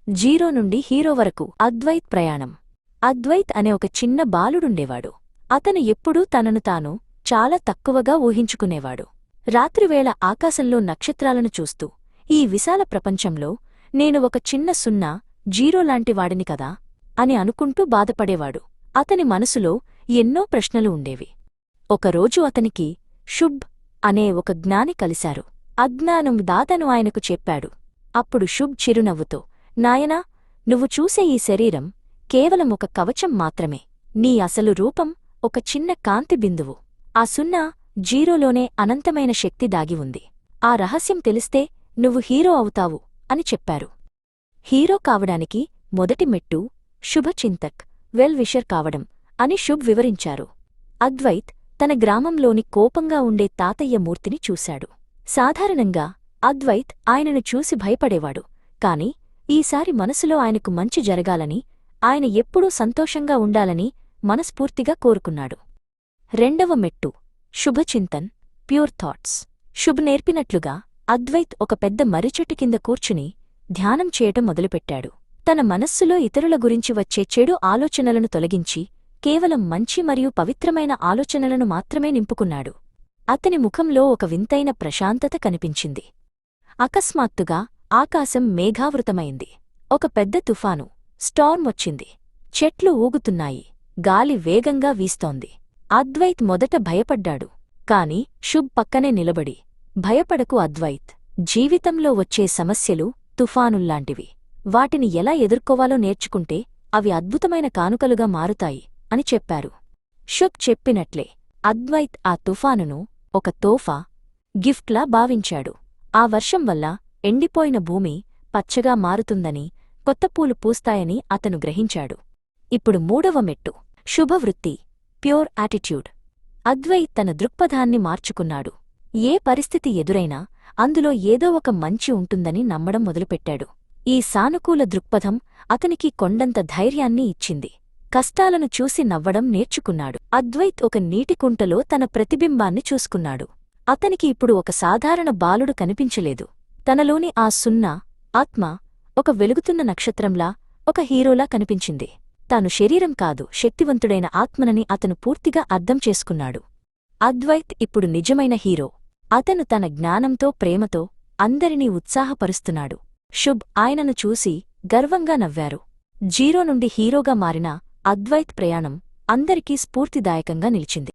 Zero నుండి hero వరకు అద్వైత్ ప్రయాణం. అద్వైత్ అనే ఒక చిన్న బాలుడుండేవాడు. అతను ఎప్పుడూ తనను తాను చాలా తక్కువగా ఊహించుకునేవాడు. రాత్రివేళ ఆకాశంలో నక్షత్రాలను చూస్తూ, ఈ విశాల ప్రపంచంలో నేను ఒక చిన్న సున్నా జీరోలాంటివాడిని కదా అని అనుకుంటూ బాధపడేవాడు. అతని మనసులో ఎన్నో ప్రశ్నలు ఉండేవి. ఒకరోజు అతనికి శుభ్ అనే ఒక జ్ఞాని కలిశారు. అజ్ఞానం దాతను ఆయనకు చెప్పాడు. అప్పుడు శుభ్ చిరునవ్వుతో, నాయనా, నువ్వు చూసే ఈ శరీరం కేవలం ఒక కవచం మాత్రమే. నీ అసలు రూపం ఒక చిన్న కాంతి బిందువు. ఆ సున్నా జీరోలోనే అనంతమైన శక్తి దాగి ఉంది. ఆ రహస్యం తెలిస్తే నువ్వు హీరో అవుతావు అని చెప్పారు. హీరో కావడానికి మొదటి మెట్టు శుభచింతక్, వెల్ విషర్ కావడం అని శుభ్ వివరించారు. అద్వైత్ తన గ్రామంలోని కోపంగా ఉండే తాతయ్య మూర్తిని చూశాడు. సాధారణంగా అద్వైత్ ఆయనను చూసి భయపడేవాడు. కాని ఈసారి మనసులో ఆయనకు మంచి జరగాలని, ఆయన ఎప్పుడూ సంతోషంగా ఉండాలని మనస్ఫూర్తిగా కోరుకున్నాడు. రెండవ మెట్టు శుభచింతన్, ప్యూర్ థాట్స్. శుభ్ నేర్పినట్లుగా అద్వైత్ ఒక పెద్ద మర్రిచెట్టు కింద కూర్చుని ధ్యానం చేయటం మొదలుపెట్టాడు. తన మనస్సులో ఇతరుల గురించి వచ్చే చెడు ఆలోచనలను తొలగించి కేవలం మంచి మరియు పవిత్రమైన ఆలోచనలను మాత్రమే నింపుకున్నాడు. అతని ముఖంలో ఒక వింతైన ప్రశాంతత కనిపించింది. అకస్మాత్తుగా ఆకాశం మేఘావృతమైంది. ఒక పెద్ద తుఫాను, స్టార్మ్ వచ్చింది. చెట్లు ఊగుతున్నాయి, గాలి వేగంగా వీస్తోంది. అద్వైత్ మొదట భయపడ్డాడు. కాని శుభ్ పక్కనే నిలబడి, భయపడకు అద్వైత్, జీవితంలో వచ్చే సమస్యలు తుఫానుల్లాంటివి. వాటిని ఎలా ఎదుర్కోవాలో నేర్చుకుంటే అవి అద్భుతమైన కానుకలుగా మారుతాయి అని చెప్పారు. శుభ్ చెప్పినట్లే అద్వైత్ ఆ తుఫానును ఒక తోఫా, గిఫ్ట్లా భావించాడు. ఆ వర్షం వల్ల ఎండిపోయిన భూమి పచ్చగా మారుతుందని, కొత్త పూలు పూస్తాయని అతను గ్రహించాడు. ఇప్పుడు మూడవ మెట్టు శుభవృత్తి, ప్యూర్ యాటిట్యూడ్. అద్వైత్ తన దృక్పథాన్ని మార్చుకున్నాడు. ఏ పరిస్థితి ఎదురైనా అందులో ఏదో ఒక మంచి ఉంటుందని నమ్మడం మొదలుపెట్టాడు. ఈ సానుకూల దృక్పథం అతనికి కొండంత ధైర్యాన్ని ఇచ్చింది. కష్టాలను చూసి నవ్వడం నేర్చుకున్నాడు. అద్వైత్ ఒక నీటికుంటలో తన ప్రతిబింబాన్ని చూసుకున్నాడు. అతనికి ఇప్పుడు ఒక సాధారణ బాలుడు కనిపించలేదు. తనలోని ఆ సున్నా ఆత్మ ఒక వెలుగుతున్న నక్షత్రంలా, ఒక హీరోలా కనిపించింది. తాను శరీరం కాదు, శక్తివంతుడైన ఆత్మనని అతను పూర్తిగా అర్థం చేసుకున్నాడు. అద్వైత్ ఇప్పుడు నిజమైన హీరో. అతను తన జ్ఞానంతో, ప్రేమతో అందరినీ ఉత్సాహపరుస్తున్నాడు. శుభ్ ఆయనను చూసి గర్వంగా నవ్వారు. జీరో నుండి హీరోగా మారిన అద్వైత్ ప్రయాణం అందరికీ స్ఫూర్తిదాయకంగా నిలిచింది.